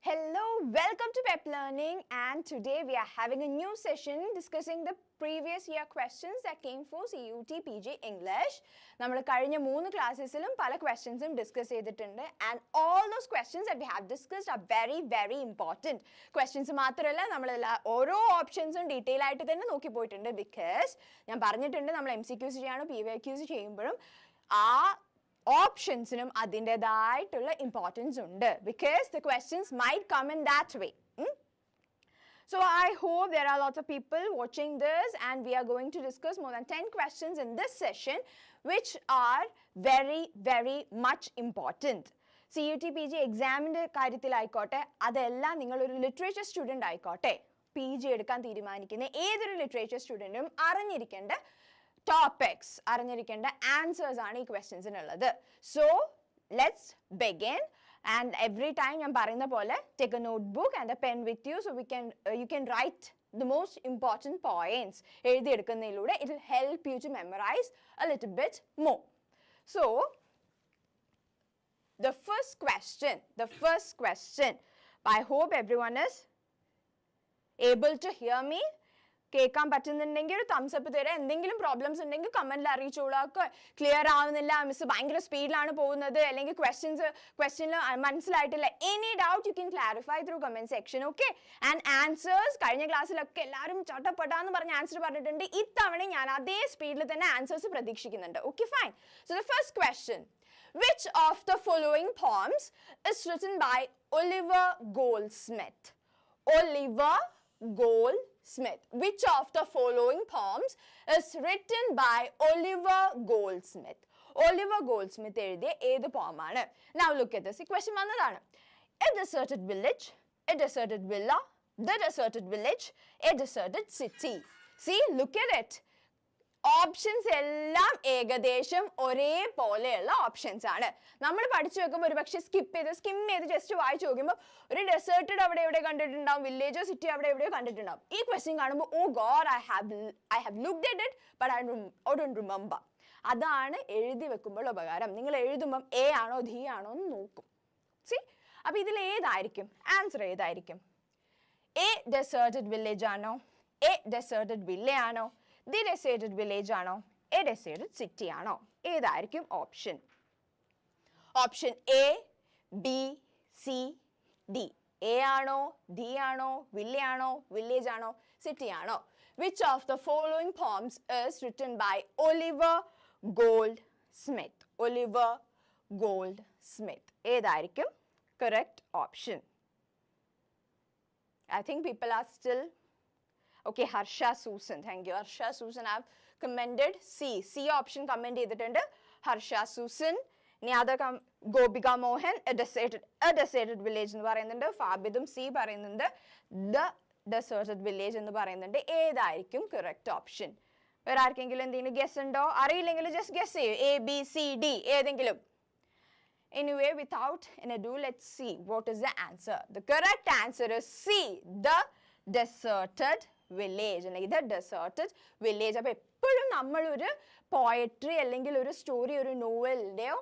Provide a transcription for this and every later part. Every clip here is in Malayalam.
Hello, welcome to PEPP Learning, and today we are having a new session discussing the previous year questions that came for CUT PG English. നമ്മൾ കഴിഞ്ഞ 3 ക്ലാസ്സസിലും പല ക്വസ്റ്റ്യൻസും ഡിസ്കസ് ചെയ്തിട്ടുണ്ട് and all those questions that we have discussed are very very important. Questions മാത്രമല്ല നമ്മൾ ഓരോ ഓപ്ഷൻസും ഡീറ്റെയിൽ ആയിട്ട് തന്നെ നോക്കി പോയിട്ടുണ്ട് because ഞാൻ പറഞ്ഞിട്ടുണ്ട് നമ്മൾ MCQs ചെയ്യാനോ PYQs ചെയ്യുമ്പോഴും ആ ഓപ്ഷൻസിനും അതിൻ്റെതായിട്ടുള്ള ഇമ്പോർട്ടൻസ് ഉണ്ട് because the questions might come in that way. So I hope there are lots of people watching this and we are going to discuss more than 10 questions in this session which are very very much important. CUT PG എക്സാമിൻ്റെ കാര്യത്തിലായിക്കോട്ടെ അതെല്ലാം നിങ്ങളൊരു ലിറ്ററേച്ചർ സ്റ്റുഡൻ്റ് ആയിക്കോട്ടെ PG എടുക്കാൻ തീരുമാനിക്കുന്ന ഏതൊരു ലിറ്ററേച്ചർ സ്റ്റുഡൻറ്റും അറിഞ്ഞിരിക്കേണ്ട topics അറിഞ്ഞിരിക്കേണ്ട ആൻസേഴ്സ് ആണ് ഈ ക്വസ്റ്റ്യൻസിനുള്ളത്. So let's begin and every time ഞാൻ പറയുന്ന പോലെ take a notebook and a pen with you so you can write the most important points എഴുതിയെടുക്കുന്നതിലൂടെ it will help you to memorize a little bit more. So the first question I hope everyone is able to hear me. കേൾക്കാൻ പറ്റുന്നുണ്ടെങ്കിൽ ഒരു തംസ് അപ്പ് തരാം. എന്തെങ്കിലും പ്രോബ്ലംസ് ഉണ്ടെങ്കിൽ കമന്റിൽ അറിയിച്ചോളാം. ക്ലിയർ ആവുന്നില്ല, മിസ് ഭയങ്കര സ്പീഡിലാണ് പോകുന്നത്, അല്ലെങ്കിൽ ക്വസ്റ്റ്യനിൽ മനസ്സിലായിട്ടില്ല, any doubt you can clarify through comment section. Okay, and answers കഴിഞ്ഞ ക്ലാസ്സിലൊക്കെ എല്ലാവരും ചട്ടപ്പെടാന്ന് പറഞ്ഞ ആൻസർ പറഞ്ഞിട്ടുണ്ട്. ഇത്തവണ ഞാൻ അതേ സ്പീഡിൽ തന്നെ ആൻസേഴ്സ് പ്രതീക്ഷിക്കുന്നുണ്ട്. Okay, fine. So the first question, which of the following poems is written by Oliver Goldsmith? Oliver Goldsmith. Which of the following poems is written by Oliver Goldsmith? Oliver Goldsmith എഴുതിയ ഏത് poem ആണ്? Now look at this. ഈ question വന്നതാണ്. A deserted village, a deserted villa, the deserted village, a deserted city. See, look at it. Options എല്ലാം ഏകദേശം ഒരേപോലെയുള്ള ഓപ്ഷൻസ് ആണ്. നമ്മൾ പഠിച്ചു വെക്കുമ്പോൾ ഒരു പക്ഷേ സ്കിം ചെയ്ത് ജസ്റ്റ് വായിച്ചു നോക്കുമ്പോൾ ഒരു ഡെസേർട്ടഡ് അവിടെ എവിടെ കണ്ടിട്ടുണ്ടാവും, വില്ലേജോ സിറ്റി അവിടെ എവിടെയോ കണ്ടിട്ടുണ്ടാവും. ഈ ക്വസ്റ്റ്യൻ കാണുമ്പോൾ oh God I have looked at it but I don't remember. അതാണ് എഴുതി വെക്കുമ്പോൾ ഉപകാരം. നിങ്ങൾ എഴുതുമ്പം എ ആണോ ഡി ആണോ എന്ന് നോക്കും. സി, അപ്പം ഇതിൽ ഏതായിരിക്കും ആൻസർ? ഏതായിരിക്കും? എ ഡെസേർട്ടഡ് വില്ലേജ് ആണോ, എ ഡെസേർട്ടഡ് വില്ല ആണോ, ദി ഡെസേർട്ടഡ് വില്ലേജ് ആണോ, എ ഡെസേർട്ടഡ് സിറ്റി ആണോ? ഏതായിരിക്കും option? Option A, B, C, D. A ആണോ, ഡി ആണോ, വില്ല ആണോ, വില്ലേജ് ആണോ, സിറ്റി ആണോ? Which of the following poems is written by Oliver Goldsmith? Oliver Goldsmith. ഏതായിരിക്കും correct option? I think people are still okay. Harsha Susan, thank you. Harsha Susan have commended C option comment ചെയ്തിട്ടുണ്ട്. Harsha Susan. ഇനി author Gopika Mohan a deserted village എന്ന് പറയുന്നുണ്ട്. ഫാബിദും C പറയുന്നുണ്ട് the deserted village എന്ന് പറയുന്നുണ്ട്. ഏതായിരിക്കും correct option? വേറെ ആർക്കെങ്കിലും എന്തെങ്കിലും ഗസ് ഉണ്ടോ? അറിയില്ലെങ്കിൽ ജസ്റ്റ് ഗസ് ചെയ്യൂ. A, B, C, D ഏതെങ്കിലും. Anyway, without any ado, let's see what is the answer. The correct answer is C, the deserted village. അല്ലെങ്കിൽ the deserted village. അപ്പോൾ എപ്പോഴും നമ്മളൊരു പോയട്രി അല്ലെങ്കിൽ ഒരു സ്റ്റോറി, ഒരു നോവലിൻ്റെയോ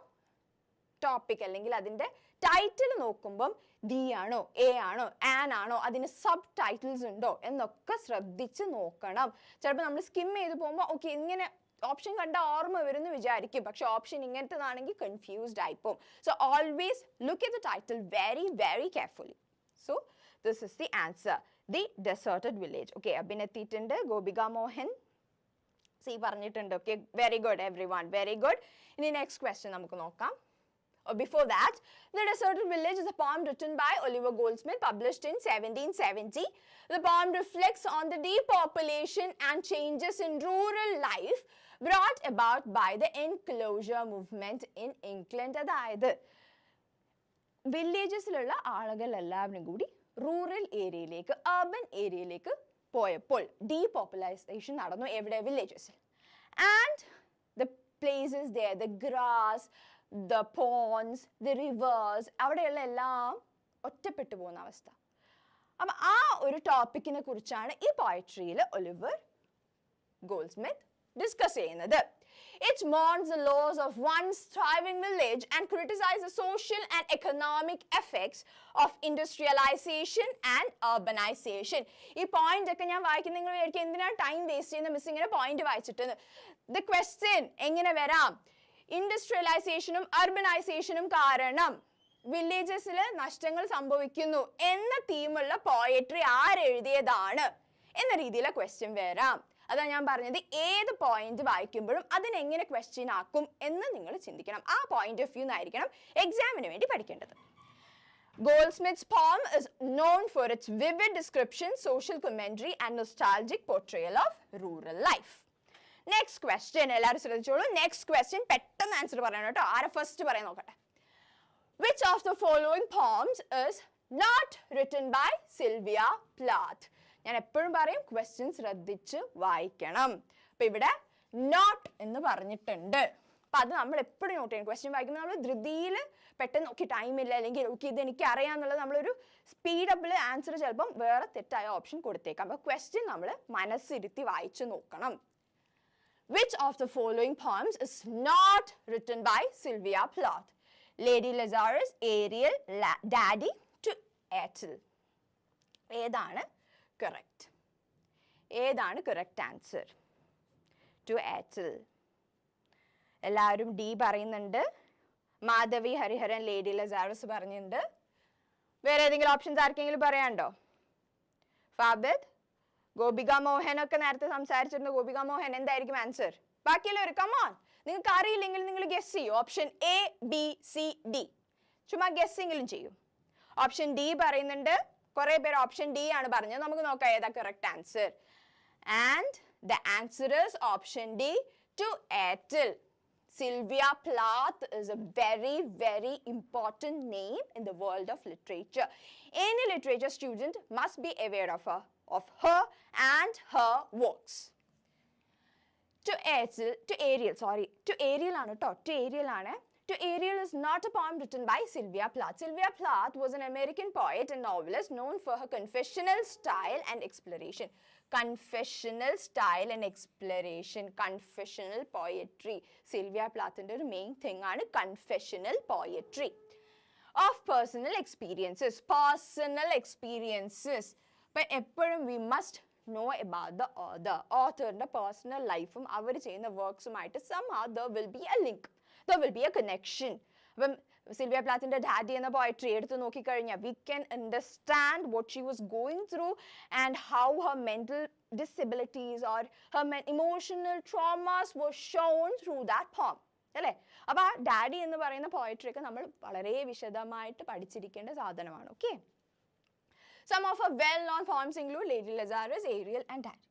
ടോപ്പിക് അല്ലെങ്കിൽ അതിൻ്റെ ടൈറ്റിൽ നോക്കുമ്പം ഡി ആണോ, എ ആണോ, ആൻ ആണോ, അതിന് സബ് ടൈറ്റിൽസ് ഉണ്ടോ എന്നൊക്കെ ശ്രദ്ധിച്ച് നോക്കണം. ചിലപ്പോൾ നമ്മൾ സ്കിം ചെയ്ത് പോകുമ്പോൾ ഓക്കെ ഇങ്ങനെ ഓപ്ഷൻ കണ്ട ഓർമ്മ വരുമെന്ന് വിചാരിക്കും, പക്ഷെ ഓപ്ഷൻ ഇങ്ങനത്തേതാണെങ്കിൽ കൺഫ്യൂസ്ഡ് ആയിപ്പോവും. So always look at the title very very carefully. So this is the answer, the deserted village. Okay, അഭിനെത്തിയിട്ടുണ്ട്. ഗോപിക മോഹൻ സി പറഞ്ഞിട്ടുണ്ട്. Okay, very good everyone, very good. ഇനി next question നമുക്ക് നോക്കാം. Before that, The Deserted Village is a poem written by Oliver Goldsmith, published in 1770. The poem reflects on the depopulation and changes in rural life brought about by the enclosure movement in England. അതായത് വില്ലേജസിലുള്ള ആളുകൾ എല്ലാവരും കൂടി റൂറൽ ഏരിയയിലേക്ക്, അർബൻ ഏരിയയിലേക്ക് പോയപ്പോൾ ഡീപോപ്പുലൈസേഷൻ നടന്നു. എവിടെ? വില്ലേജസിൽ. And the places there, the grass, the ponds, the rivers, അവിടെയുള്ള എല്ലാം ഒറ്റപ്പെട്ടു പോകുന്ന അവസ്ഥ. അപ്പം ആ ഒരു ടോപ്പിക്കിനെ കുറിച്ചാണ് ഈ പോയട്രിയിൽ ഒലിവർ ഗോൾഡ്സ്മിത്ത് ഡിസ്കസ് ചെയ്യുന്നത്. It mourns the loss of one's thriving village and criticizes the social and economic effects of industrialization and urbanization. ഈ പോയിന്റ് ഒക്കെ ഞാൻ വായിക്കുന്ന നിങ്ങൾ വിചാരിക്കും എന്തിനാ ടൈം വേസ്റ്റ് ചെയ്യുന്ന മിസ് ഇങ്ങനെ പോയിന്റ് വായിച്ചിട്ട്. ദ ക്വസ്റ്റ്യൻ എങ്ങനെ വരാം? ഇൻഡസ്ട്രിയലൈസേഷനും അർബനൈസേഷനും കാരണം വില്ലേജസിൽ നഷ്ടങ്ങൾ സംഭവിക്കുന്നു എന്ന തീമുള്ള പോയട്രി ആരെഴുതിയതാണ് എന്ന രീതിയിലെ ക്വസ്റ്റ്യൻ വരാം. അതാണ് ഞാൻ പറഞ്ഞത്, ഏത് പോയിന്റ് വായിക്കുമ്പോഴും അതിനെങ്ങനെ ക്വസ്റ്റ്യൻ ആക്കും എന്ന് നിങ്ങൾ ചിന്തിക്കണം. ആ പോയിന്റ് ഓഫ് വ്യൂ ആയിരിക്കണം എക്സാമിന് വേണ്ടി പഠിക്കേണ്ടത്. Goldsmith's poem is known for its vivid description, social commentary and nostalgic portrayal of rural life. Next question, എല്ലാവരും ശ്രദ്ധിച്ചോളൂ. നെക്സ്റ്റ് ക്വസ്റ്റ്യൻ പെട്ടെന്ന് ആൻസർ പറയണം കേട്ടോ. ആരെ ഫസ്റ്റ് പറയാൻ നോക്കട്ടെ. Which of the following poems is not written by Sylvia Plath? ഞാൻ എപ്പോഴും പറയും ക്വസ്റ്റ്യൻ ശ്രദ്ധിച്ച് വായിക്കണം. അപ്പൊ ഇവിടെ നോട്ട് എന്ന് പറഞ്ഞിട്ടുണ്ട്. അപ്പൊ അത് നമ്മൾ എപ്പോഴും നോട്ട് ചെയ്യണം. ക്വസ്റ്റ്യൻ വായിക്കുമ്പോൾ നമ്മൾ ധൃതിയിൽ പെട്ടെന്ന് നോക്കി ടൈമില്ല അല്ലെങ്കിൽ ഓക്കെ ഇത് എനിക്ക് അറിയാമെന്നുള്ളത് നമ്മളൊരു സ്പീഡപ്പിൽ ആൻസർ ചിലപ്പം വേറെ തെറ്റായ ഓപ്ഷൻ കൊടുത്തേക്കാം. അപ്പൊ ക്വസ്റ്റ്യൻ നമ്മൾ മനസ്സിരുത്തി വായിച്ചു നോക്കണം. Which of the following poems is not written by Sylvia Plath? Lady Lazarus, Ariel, Daddy to Ethel. ഏതാണ് correct? ഏതാണ് correct answer? To Ethel. എല്ലാവരും ഡി പറയുന്നുണ്ട്. മാധവി ഹരിഹരൻ, ലേഡി ലസാറസ് പറഞ്ഞിട്ടുണ്ട്. വേറെ ഏതെങ്കിലും ഓപ്ഷൻസ് ആർക്കെങ്കിലും പറയാനുണ്ടോ? ഫാബിദ്, ഗോപിക മോഹൻ ഒക്കെ നേരത്തെ സംസാരിച്ചിരുന്നു. ഗോപിക മോഹൻ എന്തായിരിക്കും ആൻസർ? ബാക്കിയുള്ളവർ കമോൺ, നിങ്ങൾക്ക് അറിയില്ലെങ്കിൽ നിങ്ങൾ ഗസ് ചെയ്യൂ. Option A, B, C, D. ചുമ്മാ ഗസ്സെങ്കിലും ചെയ്യൂ. ഓപ്ഷൻ ഡി പറയുന്നുണ്ട്. കുറെ പേര് ഓപ്ഷൻ ഡി ആണ് പറഞ്ഞത്. നമുക്ക് നോക്കാം ഏതാ correct answer. And the answer is option D, to Ethel. Sylvia Plath is a very, very important name in the world of literature. Any literature student must be aware of her and her works. To Ariel ആണ് ട്ടോ. To Ariel ആണ്. To Ariel is not a poem written by Sylvia Plath. Sylvia Plath was an American poet and novelist known for her confessional style and exploration. Confessional style and exploration. Confessional poetry. Sylvia Plath's main thing is confessional poetry. Of personal experiences. Personal experiences. But we must know about the author. Author's personal life, അവർ ചെയ്യുന്ന വർക്ക്സുമായിട്ട് somehow there will be a link. There will be a connection. When Sylvia Plath's Daddy എന്ന poetry എടുത്ത് നോക്കിക്കഴിഞ്ഞാൽ we can understand what she was going through and how her mental disabilities or her emotional traumas were shown through that poem. അല്ലേ? അപ്പോൾ ആ ഡാഡി എന്ന് പറയുന്ന പോയട്രി ഒക്കെ നമ്മൾ വളരെ വിശദമായിട്ട് പഠിച്ചിരിക്കേണ്ട സാധനമാണ്. Okay. Some of her well-known poems include Lady Lazarus, Ariel, and Daddy.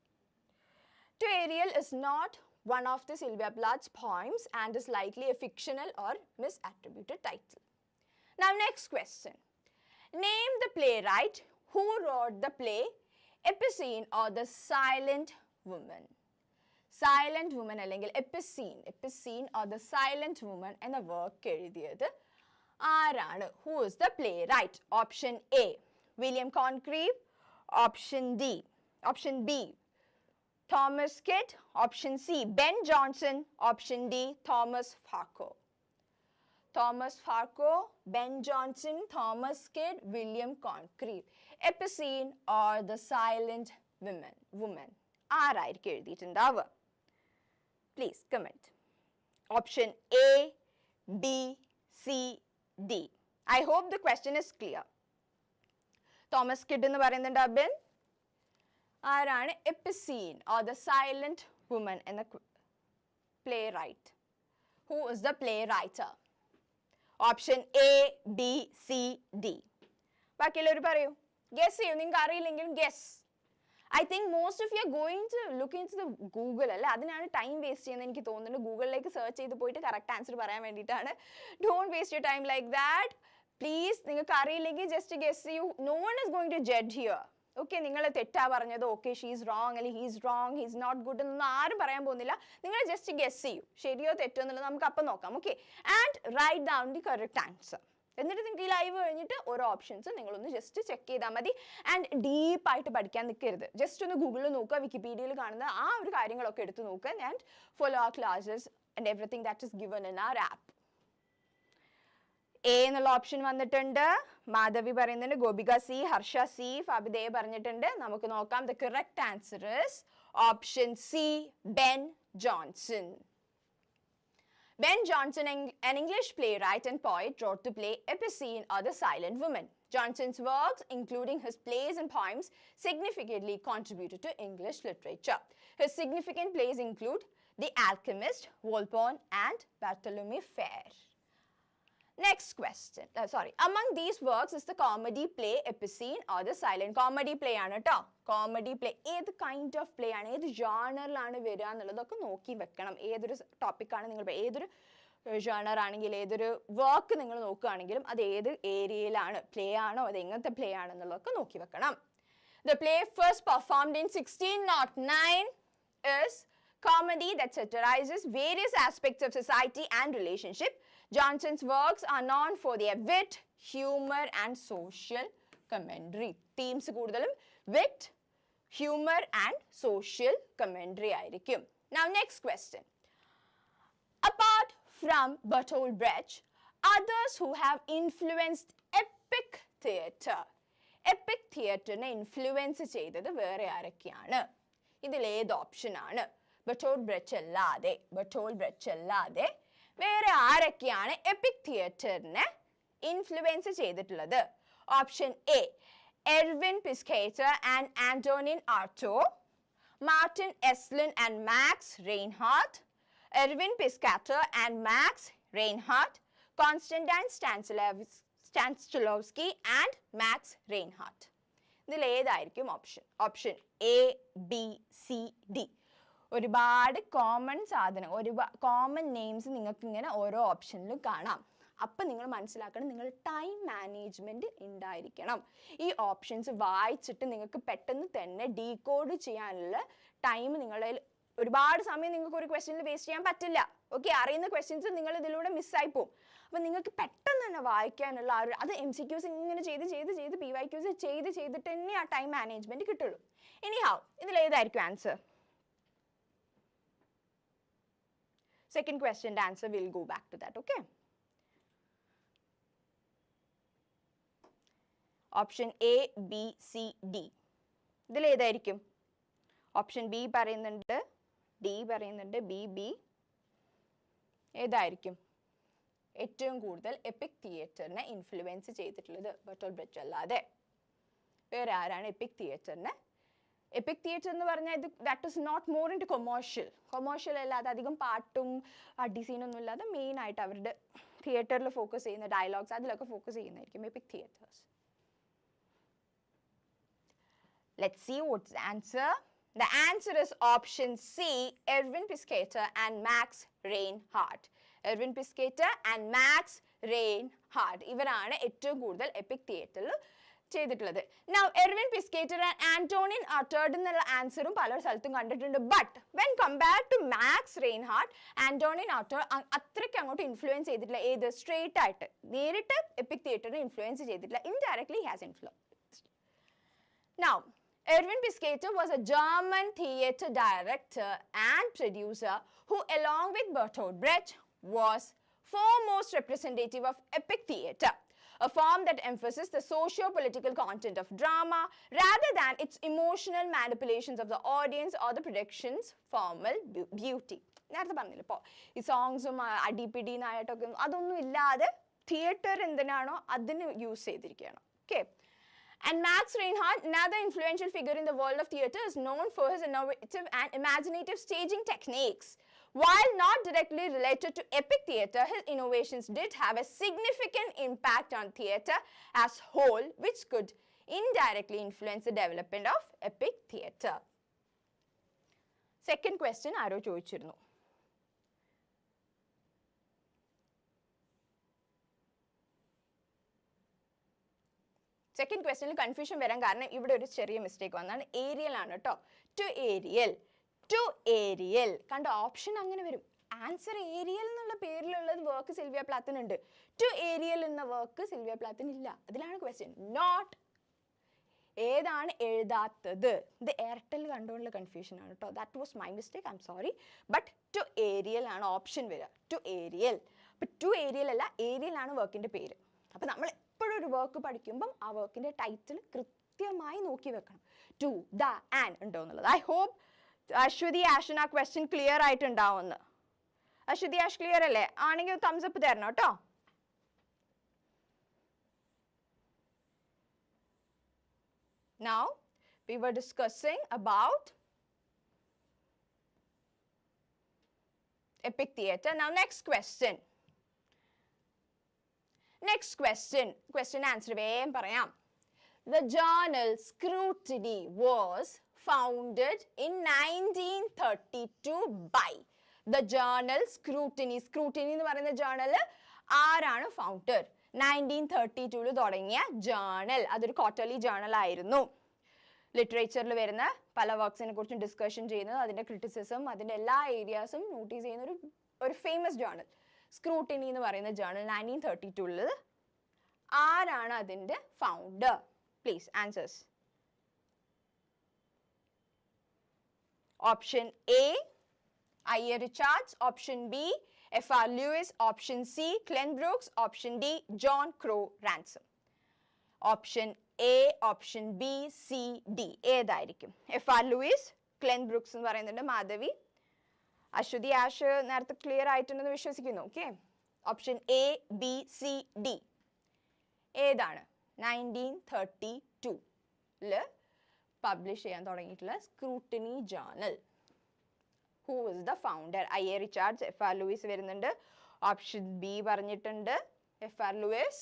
To Ariel is not one of the Sylvia Plath's poems and is likely a fictional or misattributed title. Now, next question. Name the playwright who wrote the play Epicoene or the Silent Woman. Silent Woman അല്ലെങ്കിൽ Epicoene or the Silent Woman എന്ന വർക്ക് എഴുതിയത് ആരാണ്? Who is the playwright? Option A, William Congreve. Option B, Thomas Kidd. Option C, Ben Jonson. Option D, Thomas Farquhar. Thomas Farquhar, Ben Jonson, Thomas Kidd, William Congreve. Epicoene or the Silent Woman. ആരായിരിക്കും എഴുതിയിട്ടുണ്ടാവുക? Please comment. Option A, B, C, D. I hope the question is clear. Thomas Kidd എന്ന് പറയുന്നുണ്ട് അബിൻ. ആരാണ് Epicoene or the Silent Woman എന്ന playwright? Who is the playwriter? Option A, B, C, D. ബാക്കിയുള്ളവർ പറയൂ. ഗസ് ചെയ്യൂ. നിങ്ങൾക്ക് അറിയില്ലെങ്കിൽ guess. I think most of you are going to look into the Google. അല്ലേ? അതിനാണ് ടൈം വേസ്റ്റ് ചെയ്യുന്നത് എനിക്ക് തോന്നുന്നുണ്ട്. ഗൂഗിളിലേക്ക് സെർച്ച് ചെയ്ത് പോയിട്ട് കറക്റ്റ് ആൻസർ പറയാൻ വേണ്ടിയിട്ടാണ്. Don't waste your time like that. Please നിങ്ങൾക്ക് അറിയില്ലെങ്കിൽ ജസ്റ്റ് ഗസ് ചെയ്യൂ. No one is going to judge here. Okay, നിങ്ങൾ തെറ്റാ പറഞ്ഞത്, ഓക്കെ ഷീസ് റോങ് അല്ലെങ്കിൽ he's wrong, he's not good എന്നൊന്നും ആരും പറയാൻ പോകുന്നില്ല. നിങ്ങൾ ജസ്റ്റ് ഗസ് ചെയ്യൂ. ശരിയോ തെറ്റോ എന്നുള്ളത് നമുക്ക് അപ്പം നോക്കാം. Okay, and write down the correct answer. എന്നിട്ട് നിങ്ങൾക്ക് ഈ ലൈവ് കഴിഞ്ഞിട്ട് ഓരോ ഓപ്ഷൻസ് നിങ്ങളൊന്ന് ജസ്റ്റ് ചെക്ക് ചെയ്താൽ മതി. ആൻഡ് ഡീപ്പായിട്ട് പഠിക്കാൻ നിൽക്കരുത്. ജസ്റ്റ് ഒന്ന് ഗൂഗിളിൽ നോക്കുക, വിക്കിപീഡിയയിൽ കാണുന്ന ആ ഒരു കാര്യങ്ങളൊക്കെ എടുത്ത് നോക്കുക. ആൻഡ് ഫോളോ ആ classes and everything that is given in our app. A എന്നുള്ള ഓപ്ഷൻ വന്നിട്ടുണ്ട്. മാധവി പറയുന്നുണ്ട്. ഗോപിക സി, ഹർഷ സി, ഫാബിദേ പറഞ്ഞിട്ടുണ്ട്. നമുക്ക് നോക്കാം. The correct answer is option C, Ben Jonson. Ben Jonson, an English playwright and poet, wrote the play Epicoene or The Silent Woman. Jonson's works, including his plays and poems, significantly contributed to English literature. His significant plays include The Alchemist, Volpone, and Bartholomew Fair. Next question. Among these works is the comedy play Epicoene or The Silent. Comedy play ആണ് ട്ടോ. Comedy play. ഏത് kind of play ആണ്, ഏത് genre ആണ് വരിക എന്നുള്ളതൊക്കെ നോക്കി വെക്കണം. ഏതൊരു ടോപ്പിക് ആണ് നിങ്ങൾ, ഏതൊരു genre ആണെങ്കിൽ, ഏതൊരു വർക്ക് നിങ്ങൾ നോക്കുകയാണെങ്കിലും അത് ഏത് ഏരിയയിലാണ്, പ്ലേ ആണോ, അത് എങ്ങനത്തെ പ്ലേ ആണെന്നുള്ളതൊക്കെ നോക്കി വെക്കണം. The play first performed in 1609 is comedy that satirizes various aspects of society and relationship. Jonson's works are known for their wit, humor, and social commentary. Themes കൂടുതലും wit, humor, and social commentary ആയിരിക്കും. Now next question. Apart from Bertolt Brecht, others who have influenced epic theatre. Epic theatre-നെ ഇൻഫ്ലുവൻസ് ചെയ്തത് വേറെ ആരൊക്കെയാണ്? ഇതിൽ ഏത് ഓപ്ഷൻ ആണ്? Bertolt Brecht അല്ലാതെ വേറെ ആരൊക്കെയാണ് എപ്പിക് തിയേറ്ററിനെ ഇൻഫ്ലുവൻസ് ചെയ്തിട്ടുള്ളത്? Option A, Erwin Piscator and Antonin Artaud, Martin Esslin and Max Reinhardt, Erwin Piscator and Max Reinhardt, Constantin Stanislavski and Max Reinhardt. ഇതിൽ ഏതായിരിക്കും option? Option A, B, C, D. ഒരുപാട് കോമൺ കോമൺ നെയിംസ് നിങ്ങൾക്ക് ഇങ്ങനെ ഓരോ ഓപ്ഷനിലും കാണാം. അപ്പം നിങ്ങൾ മനസ്സിലാക്കണം, നിങ്ങൾ ടൈം മാനേജ്മെന്റ് ഉണ്ടായിരിക്കണം. ഈ ഓപ്ഷൻസ് വായിച്ചിട്ട് നിങ്ങൾക്ക് പെട്ടെന്ന് തന്നെ ഡീകോഡ് ചെയ്യാനുള്ള ടൈം നിങ്ങളിൽ, ഒരുപാട് സമയം നിങ്ങൾക്ക് ഒരു ക്വസ്റ്റ്യനിൽ വേസ്റ്റ് ചെയ്യാൻ പറ്റില്ല. ഓക്കെ, അറിയുന്ന ക്വസ്റ്റ്യൻസ് നിങ്ങൾ ഇതിലൂടെ മിസ്സായി പോകും. അപ്പം നിങ്ങൾക്ക് പെട്ടെന്ന് തന്നെ വായിക്കാനുള്ള ആ ഒരു, അത് MCQs ഇങ്ങനെ ചെയ്ത് PYQs ചെയ്തിട്ട് തന്നെ ആ ടൈം മാനേജ്മെന്റ് കിട്ടുള്ളൂ. എനിഹൗ, ഇതിൽ ഏതായിരിക്കും answer? Second question answer, we'll go back to that, okay? Option A, B, C, D. ഇതിൽ ഏതായിരിക്കും? ഓപ്ഷൻ ബി പറയുന്നുണ്ട്, ഡി പറയുന്നുണ്ട്, ബി. ഏതായിരിക്കും ഏറ്റവും കൂടുതൽ എപ്പിക് തിയേറ്ററിനെ ഇൻഫ്ലുവൻസ് ചെയ്തിട്ടുള്ളത്? ബെർട്ടോൾട്ട് ബ്രെcht അല്ലാതെ വേറെ ആരാണ് എപ്പിക് തിയേറ്ററിനെ? എപ്പിക് തിയേറ്റർ എന്ന് പറഞ്ഞാൽ ഇത് that is not more into commercial അല്ലാതെ അധികം പാട്ടും അടിസീനൊന്നും ഇല്ലാതെ മെയിൻ ആയിട്ട് അവരുടെ തിയേറ്ററിൽ ഫോക്കസ് ചെയ്യുന്ന ഡയലോഗ്സ് അതിലൊക്കെ ഫോക്കസ് ചെയ്യുന്നതായിരിക്കും epic theatres. Let's see what's the answer. The answer is option C, Erwin Piscator and Max Reinhardt. Erwin Piscator and Max Reinhardt ഇവരാണ് ഏറ്റവും കൂടുതൽ എപ്പിക് തിയേറ്ററിൽ ചെയ്തിട്ടുള്ളത്. Now Erwin Piscator and Antonin Artaud എന്നുള്ള ആൻസറും പല സ്ഥലത്തും കണ്ടിട്ടുണ്ട്. But when compared to Max Reinhardt, Antonin Artaud അത്രയ്ക്ക് അങ്ങോട്ട് ഇൻഫ്ലുവൻസ് ചെയ്തിട്ടില്ല. ഏത് സ്ട്രേറ്റ് ആയിട്ട് നേരിട്ട് എപ്പിക് തിയേറ്ററിനെ ഇൻഫ്ലുവൻസ് ചെയ്തിട്ടില്ല. Indirectly has influenced. Now Erwin Piscator was a German theatre director and producer who, along with Bertolt Brecht, was foremost representative of epic theatre, a form that emphasizes the socio-political content of drama rather than its emotional manipulations of the audience or the production's formal beauty. നേരത്തെ പറഞ്ഞില്ല, ഇപ്പോൾ ഈ സോങ്സും അടിപിടി നായിട്ടൊക്കെ അതൊന്നും ഇല്ലാതെ തിയേറ്റർ എന്തിനാണോ അതിന് യൂസ് ചെയ്തിരിക്കുകയാണ്. Okay. And Max Reinhardt, another influential figure in the world of theatre, is known for his innovative and imaginative staging techniques. While not directly related to epic theatre, his innovations did have a significant impact on theatre as whole, which could indirectly influence the development of epic theatre. Second question, ആരോ ചോദിച്ചിരുന്നു. സെക്കൻഡ് ക്വസ്റ്റ്യനിൽ കൺഫ്യൂഷൻ വരാൻ കാരണം ഇവിടെ ഒരു ചെറിയ മിസ്റ്റേക്ക് വന്നാണ്. ഏരിയൽ ആണ് കേട്ടോ. ടു ഏരിയൽ കണ്ട ഓപ്ഷൻ അങ്ങനെ വരും. ആൻസർ ഏരിയൽ എന്നുള്ള പേരിലുള്ളത് വർക്ക് സിൽവിയ പ്ലാത്തിനുണ്ട്. ടു ഏരിയൽ എന്ന വർക്ക് സിൽവിയ പ്ലാത്തിന് ഇല്ല. അതിലാണ് ക്വസ്റ്റ്യൻ. നോട്ട് ഏതാണ് എഴുതാത്തത്? ഇത് എയർടെൽ കണ്ടുകൊണ്ടുള്ള കൺഫ്യൂഷൻ ആണ് കേട്ടോ. That was my mistake, I'm sorry. But to Ariel ആണ് ഓപ്ഷൻ വരിക. To Ariel. അപ്പം ടു ഏരിയൽ അല്ല, ഏരിയൽ ആണ് വർക്കിൻ്റെ പേര്. അപ്പം നമ്മൾ എപ്പോഴും ഒരു വർക്ക് പഠിക്കുമ്പം ആ വർക്കിൻ്റെ ടൈറ്റിൽ കൃത്യമായി നോക്കി വെക്കണം. ടു, ദ, ആൻഡ് ഉണ്ടോ എന്നുള്ളത്. ഐ ഹോപ്പ് അശ്വതി ആഷിന് ആ ക്വസ്റ്റ്യൻ ക്ലിയർ ആയിട്ടുണ്ടാവുമെന്ന്. അശ്വതി ആഷ് ക്ലിയർ അല്ലേ? ആണെങ്കിൽ തംസ് അപ്പ് തരണം കേട്ടോ. Now we were discussing about epic theatre. Now next question. Question answer വേഗം പറയാം. The journal Scrutiny was founded in 1932 by the journal Scrutiny. Scrutiny എന്ന് പറയുന്ന journal ആരാണ് ഫൗണ്ടർ? 1932 തുടങ്ങിയ ജേർണൽ. അതൊരു ക്വാർട്ടർലി ജേർണൽ ആയിരുന്നു. ലിറ്ററേച്ചറിൽ വരുന്ന പല വർക്ക്സിനെ കുറിച്ചും ഡിസ്കഷൻ ചെയ്യുന്നത്, അതിൻ്റെ ക്രിറ്റിസിസം, അതിൻ്റെ എല്ലാ ഏരിയാസും നോട്ടീസ് ചെയ്യുന്ന ഒരു ഫേമസ് ജേർണൽ സ്ക്രൂട്ടിനി എന്ന് പറയുന്ന ജേർണൽ. 1932 ആരാണ് അതിൻ്റെ founder? Please answers. Option A I.A. Richards, option B F.R. Lewis, option C Glenn Brooks, option D John Crow Ransom. Option A, option B, C, D ഏതായിരിക്കും? F.R. Lewis, Glenn Brooks എന്ന് പറയുന്നുണ്ട്, മാധവി. അശ്വതി ആഷ് നേരത്തെ ക്ലിയർ ആയിട്ടുണ്ടെന്ന് വിശ്വസിക്കുന്നു. Okay, option A, B, C, D ഏതാണ്? 1932 പബ്ലിഷ് ചെയ്യാൻ തുടങ്ങിയിട്ടുള്ള Scrutiny journal. Who is the founder? I.A. Richards, F.R. Lewis വരുന്നുണ്ട്. ഓപ്ഷൻ ബി പറഞ്ഞിട്ടുണ്ട്, F.R. Lewis.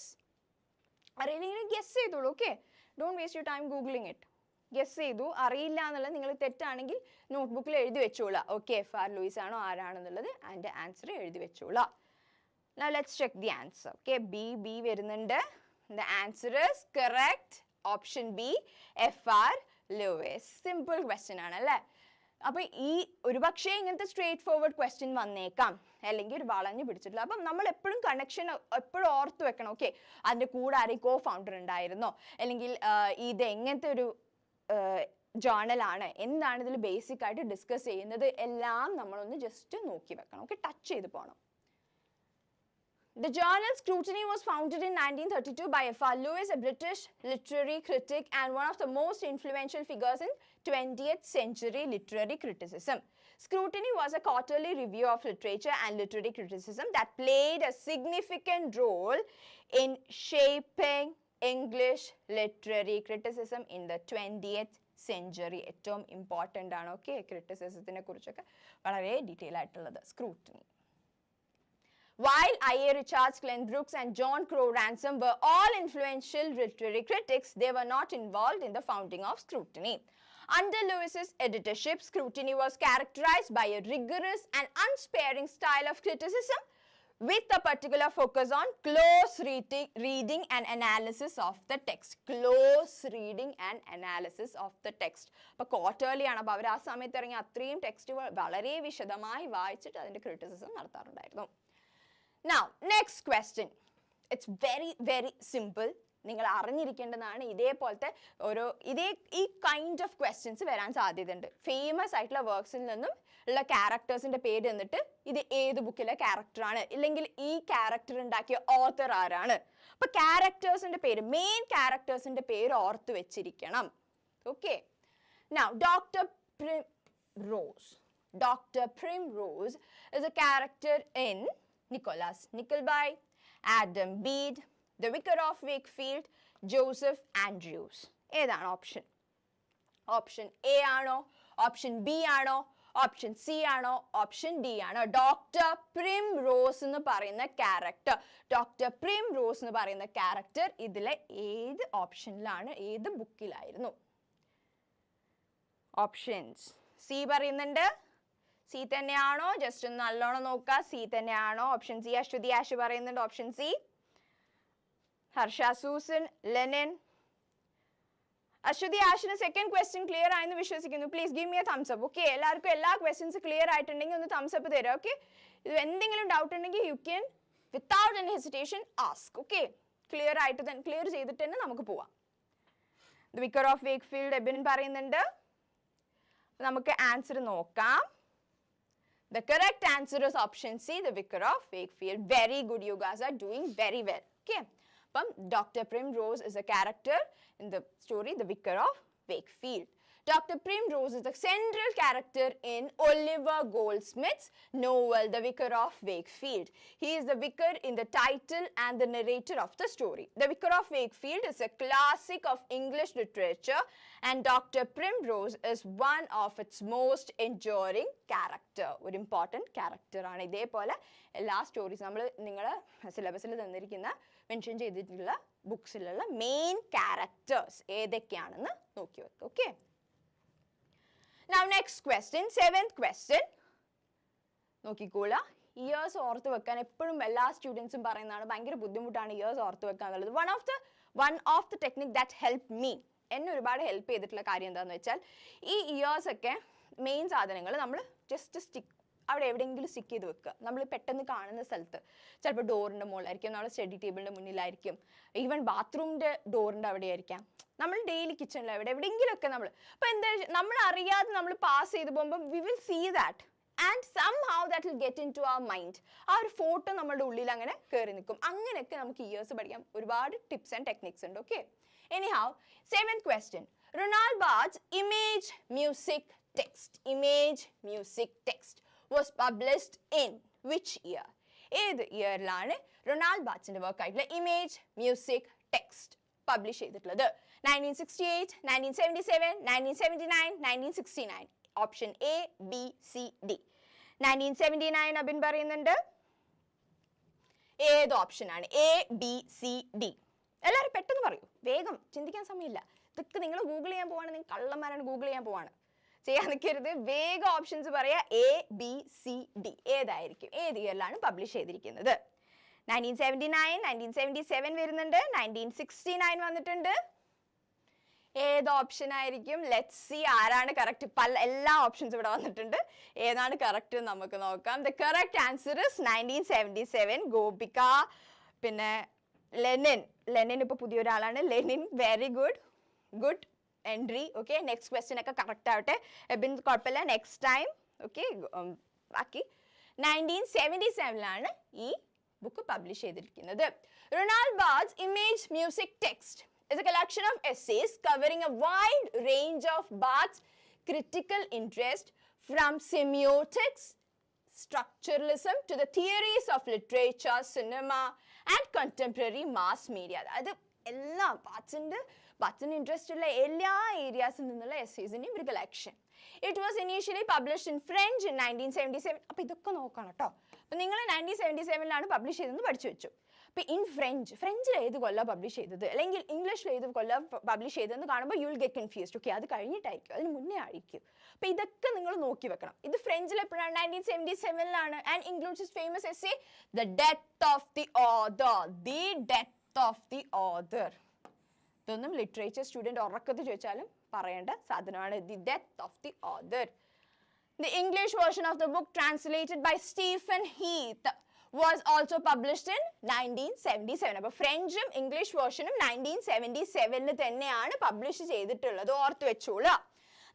അറിയില്ലെങ്കിൽ ഗെസ് ചെയ്തോളൂ. Okay, don't waste your time ഗൂഗിളിങ് ഇറ്റ്. ഗെസ് ചെയ്തു, അറിയില്ല എന്നുള്ളത് നിങ്ങൾ തെറ്റാണെങ്കിൽ നോട്ട്ബുക്കിൽ എഴുതി വെച്ചോളാം. Okay, F.R. Lewis ആണോ ആരാണെന്നുള്ളത് അതിൻ്റെ ആൻസർ എഴുതി വെച്ചോളാം. Now let's check the answer. Okay, B വരുന്നുണ്ട്. The answer is correct. Option B, F.R. Lewis. Simple question ആണ് അല്ലേ? അപ്പോൾ ഈ ഒരു പക്ഷേ ഇങ്ങനത്തെ സ്ട്രേറ്റ് ഫോർവേഡ് ക്വസ്റ്റ്യൻ വന്നേക്കാം, അല്ലെങ്കിൽ ഒരു വളഞ്ഞു പിടിച്ചിട്ടില്ല. അപ്പം നമ്മൾ എപ്പോഴും കണക്ഷൻ എപ്പോഴും ഓർത്ത് വെക്കണം. ഓക്കെ, അതിൻ്റെ കൂടെ ആരെയും കോ ഫൗണ്ടർ ഉണ്ടായിരുന്നോ, അല്ലെങ്കിൽ ഇത് എങ്ങനത്തെ ഒരു ജേർണലാണ്, എന്താണ് ഇതിൽ ബേസിക് ആയിട്ട് ഡിസ്കസ് ചെയ്യുന്നത്, എല്ലാം നമ്മളൊന്ന് ജസ്റ്റ് നോക്കി വെക്കണം. ഓക്കെ, ടച്ച് ചെയ്ത് പോകണം. The journal Scrutiny was founded in 1932 by F.R. Lewis, a British literary critic and one of the most influential figures in 20th century literary criticism. Scrutiny was a quarterly review of literature and literary criticism that played a significant role in shaping English literary criticism in the 20th century. ഏറ്റവും ഇമ്പോർട്ടൻ്റ് ആണ്. ഓക്കെ, ക്രിറ്റിസിസത്തിനെ കുറിച്ചൊക്കെ വളരെ ഡീറ്റെയിൽ ആയിട്ടുള്ളത് scrutiny. While I.A. Richards, Glenn Brooks and John Crow Ransom were all influential literary critics, they were not involved in the founding of Scrutiny. Under Lewis's editorship, Scrutiny was characterized by a rigorous and unsparing style of criticism with a particular focus on close reading and analysis of the text. Close reading and analysis of the text. അപ്പോൾ ക്വാർട്ടർലി ആണ്, അപ്പോൾ അവർ ആ സമയത്ത് ഇറങ്ങിയ അത്രയും ടെക്സ്റ്റുകൾ വളരെ വിശദമായി വായിച്ചിട്ട് അതിൻ്റെ criticism നടത്താറുണ്ടായിരുന്നു. Now, next question. It's very, very simple. നിങ്ങൾ അറിഞ്ഞിരിക്കേണ്ടതാണ്. ഇതേപോലത്തെ ഈ കൈൻഡ് ഓഫ് ക്വസ്റ്റ്യൻസ് വരാൻ സാധ്യതയുണ്ട്. ഫേമസ് ആയിട്ടുള്ള വർക്ക്സിൽ നിന്നും ഉള്ള ക്യാരക്ടേഴ്സിന്റെ പേര് എന്നിട്ട് ഇത് ഏത് ബുക്കിലെ ക്യാരക്ടറാണ്, ഇല്ലെങ്കിൽ ഈ ക്യാരക്ടർ ഉണ്ടാക്കിയ ഓത്തർ ആരാണ്. അപ്പൊ ക്യാരക്ടേഴ്സിന്റെ പേര്, മെയിൻ ക്യാരക്ടേഴ്സിന്റെ പേര് ഓർത്ത് വെച്ചിരിക്കണം. Okay, now Dr. Primrose is a character in Nicholas Nickleby, Adam Bede, The Vicar of Wakefield, Joseph Andrews. ഏതാണ് ഓപ്ഷൻ? ഓപ്ഷൻ എ ആണോ, ഓപ്ഷൻ ബി ആണോ, ഓപ്ഷൻ സി ആണോ, ഓപ്ഷൻ ഡി ആണോ? ഡോക്ടർ പ്രിംറോസ് എന്ന് പറയുന്ന ക്യാരക്ടർ ഇതിലെ ഏത് ഓപ്ഷനിലാണ്, ഏത് ബുക്കിലായിരുന്നു? ഓപ്ഷൻസ് സി പറയുന്നുണ്ട്. സി തന്നെയാണോ? ജസ്റ്റ് ഒന്ന് നല്ലോണം നോക്കുക. സി തന്നെയാണോ? Option C. അശ്വതി ആഷ് പറയുന്നുണ്ട് option C. Harsha Susan, Lenin. Aswathy ആഷിന് സെക്കൻഡ് ക്വസ്റ്റ്യൻ ക്ലിയർ ആയെന്ന് വിശ്വസിക്കുന്നു. Please give me a thumbs up. Okay, എല്ലാവർക്കും എല്ലാ ക്വസ്റ്റ്യൻസ് ക്ലിയർ ആയിട്ടുണ്ടെങ്കിൽ ഒന്ന് തംസ് അപ്പ് തരാം. ഓക്കെ, ഇത് എന്തെങ്കിലും ഡൗട്ട് ഉണ്ടെങ്കിൽ you can without any hesitation ask. Okay, clear ചെയ്തിട്ട് തന്നെ നമുക്ക് പോവാം. The Vicar of Wakefield Ebin പറയുന്നുണ്ട്. നമുക്ക് ആൻസർ നോക്കാം. The correct answer is option C, the Vicar of Wakefield. Very good, you guys are doing very well. Okay. Dr. Primrose is a character in the story, The Vicar of Wakefield. Dr. Primrose is the central character in Oliver Goldsmith's novel, The Vicar of Wakefield. He is the vicar in the title and the narrator of the story. The Vicar of Wakefield is a classic of English literature, and Dr. Primrose is one of its most enduring character. An important character. ഇതേപോലെ എല്ലാ സ്റ്റോറീസ് നമ്മൾ നിങ്ങളുടെ സിലബസിൽ തന്നിരിക്കുന്ന മെൻഷൻ ചെയ്തിട്ടുള്ള ബുക്സിലുള്ള മെയിൻ ക്യാരക്ടേഴ്സ് ഏതൊക്കെയാണെന്ന് നോക്കി വെക്കുക. Okay. Now next question, 7th question. നോക്കിക്കോളാം. ഇയേഴ്സ് ഓർത്ത് വെക്കാൻ എപ്പോഴും എല്ലാ സ്റ്റുഡൻസും പറയുന്നതാണ് ഭയങ്കര ബുദ്ധിമുട്ടാണ് ഇയേഴ്സ് ഓർത്ത് വെക്കാൻ എന്നുള്ളത്. One of the technique that helped me, എന്നെ ഒരുപാട് ഹെൽപ്പ് ചെയ്തിട്ടുള്ള കാര്യം എന്താണെന്ന് വെച്ചാൽ ഈ ഇയേഴ്സ് ഒക്കെ മെയിൻ സാധനങ്ങൾ നമ്മൾ ജസ്റ്റ് സ്റ്റിക്ക് അവിടെ എവിടെയെങ്കിലും സ്റ്റിക്ക് ചെയ്ത് വെക്കുക. നമ്മൾ പെട്ടെന്ന് കാണുന്ന സ്ഥലത്ത്, ചിലപ്പോൾ ഡോറിൻ്റെ മുകളിലായിരിക്കും, നമ്മൾ സ്റ്റഡി ടേബിളിൻ്റെ മുന്നിലായിരിക്കും, ഈവൻ ബാത്റൂമിൻ്റെ ഡോറിൻ്റെ അവിടെയായിരിക്കാം, നമ്മൾ ഡെയിലി കിച്ചണിൽ എവിടെയെങ്കിലുമൊക്കെ അപ്പോൾ എന്താ നമ്മൾ അറിയാതെ നമ്മൾ പാസ് ചെയ്ത് പോകുമ്പോൾ we will see that and somehow that will get into our mind. ആ ഒരു ഫോട്ടോ നമ്മുടെ ഉള്ളിൽ അങ്ങനെ കയറി നിൽക്കും. അങ്ങനെയൊക്കെ നമുക്ക് ഇയേഴ്സ് പഠിക്കാം. ഒരുപാട് ടിപ്സ് ആൻഡ് ടെക്നിക്സ് ഉണ്ട്. Okay. Anyhow, 7th question. Roland Barthes' image music text was published in which year? ഏത് ഇയറിലാണ് റൊണാൾഡ് ബാർട്സിന്റെ വർക്ക് ആയിട്ടുള്ള ഇമേജ് മ്യൂസിക് ടെക്സ്റ്റ് പബ്ലിഷ് ചെയ്തിട്ടുള്ളത്? 1968, 1977, 1979, 1969. Option A, B, C, D. 1979 Abin പറയുന്നുണ്ട്. ഏത് ഓപ്ഷൻ ആണ്? A, B, C, D. എല്ലാവരും പെട്ടെന്ന് പറയൂ, വേഗം, ചിന്തിക്കാൻ സമയമില്ല. ഇതൊക്കെ നിങ്ങൾ ഗൂഗിൾ ചെയ്യാൻ പോവാണ്, നിങ്ങൾ കള്ളന്മാരാണ്, ഗൂഗിൾ ചെയ്യാൻ പോവാണ്. ചെയ്യാൻ നിൽക്കരുത്, വേഗം ഓപ്ഷൻസ് പറയാ. A, B, C, D. ഏതായിരിക്കും? ഏത് ഇയറിലാണ് പബ്ലിഷ് ചെയ്തിരിക്കുന്നത്? 1979, 1977 വരുന്നുണ്ട്, 1969 വന്നിട്ടുണ്ട്. ഏത് ഓപ്ഷൻ ആയിരിക്കും? ലെറ്റ്സ് സി ആരാണ് കറക്റ്റ്. എല്ലാ ഓപ്ഷൻസ് ഇവിടെ വന്നിട്ടുണ്ട്. ഏതാണ് കറക്റ്റ് നമുക്ക് നോക്കാം. The correct answer is 1977. Gopika, പിന്നെ ലെനിൻ ഇപ്പൊ പുതിയൊരാളാണ്. Lenin, very good entry. Okay. Next question ഒക്കെ കറക്റ്റ് ആവട്ടെ. എബിൻ കുഴപ്പമില്ല, നെക്സ്റ്റ് ടൈം. ഓക്കെ. ബാക്കി 1977 ഈ ബുക്ക് പബ്ലിഷ് ചെയ്തിരിക്കുന്നത്. Roland Barthes Image Music Text is a collection of essays covering a wide range of Barthes' critical interest, from semiotics, structuralism to the theories of literature, cinema and contemporary mass media. അതായത് എല്ലാ ബാർട്സിന് ഇൻട്രസ്റ്റ് ഉള്ള എല്ലാ ഏരിയാസിൽ നിന്നുള്ള എസ്സേസിന്റെയും ഒരു collection. It was initially published in French in 1977. അപ്പോൾ ഇതൊക്കെ നോക്കണം കേട്ടോ. അപ്പോൾ നിങ്ങൾ 1977 പബ്ലിഷ് ചെയ്തതെന്ന് പഠിച്ചു വെച്ചു. അപ്പോൾ ഇൻ ഫ്രഞ്ചിൽ ഏത് കൊല്ലം പബ്ലിഷ് ചെയ്തത്, അല്ലെങ്കിൽ ഇംഗ്ലീഷിൽ ഏത് കൊല്ലം പബ്ലിഷ് ചെയ്തതെന്ന് കാണുമ്പോൾ you will get confused. Okay, അത് കഴിഞ്ഞിട്ടായിരിക്കും, അതിന് മുന്നേ ആയിരിക്കും. അപ്പോൾ ഇതൊക്കെ നിങ്ങൾ നോക്കി വെക്കണം. ഇത് ഫ്രഞ്ചിൽ എപ്പോഴാണ്? 1977 and includes his famous essay the death of the author. ഇതൊന്നും ലിറ്ററേച്ചർ സ്റ്റുഡൻറ് ഉറക്കത്തിൽ ചോദിച്ചാലും പറയേണ്ട സാധനമാണ്. The death of the author. The English version of the book, translated by Stephen Heath, was also published in 1977. അപ്പോൾ ഫ്രഞ്ചും ഇംഗ്ലീഷ് വേർഷനും 1977 തന്നെയാണ് പബ്ലിഷ് ചെയ്തിട്ടുള്ളത്. ഓർത്ത് വെച്ചോളൂ.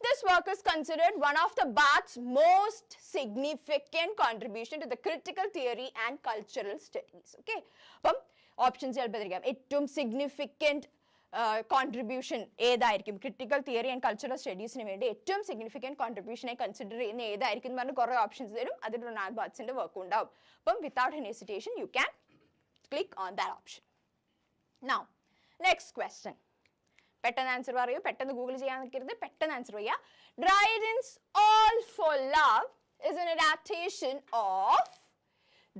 This work is considered one of the Barthes' most significant contribution to the critical theory and cultural studies. Okay. അപ്പം ഓപ്ഷൻസ് ചിലപ്പോൾ ഏറ്റവും സിഗ്നിഫിക്കൻറ്റ് കോൺട്രിബ്യൂഷൻ ഏതായിരിക്കും? ക്രിട്ടിക്കൽ തിയറി ആൻഡ് കൾച്ചറൽ സ്റ്റഡീസിന് വേണ്ടി ഏറ്റവും സിഗ്നിഫിക്കൻറ്റ് കോൺട്രിബ്യൂഷനെ കൺസിഡർ ചെയ്യുന്ന ഏതായിരിക്കും എന്ന് പറഞ്ഞ് കുറേ ഓപ്ഷൻസ് തരും. അതിൽ റൊണാൾഡ് ബാർട്സിന്റെ വർക്ക് ഉണ്ടാവും. അപ്പം without any hesitation you can click on that option. Now next question. പെട്ടെന്ന് ആൻസർ പറയൂ, പെട്ടെന്ന് ഗൂഗിൾ ചെയ്യാൻ നിൽക്കരുത്, പെട്ടെന്ന് ആൻസർ ചെയ്യുക. Dryden's All for Love is an adaptation of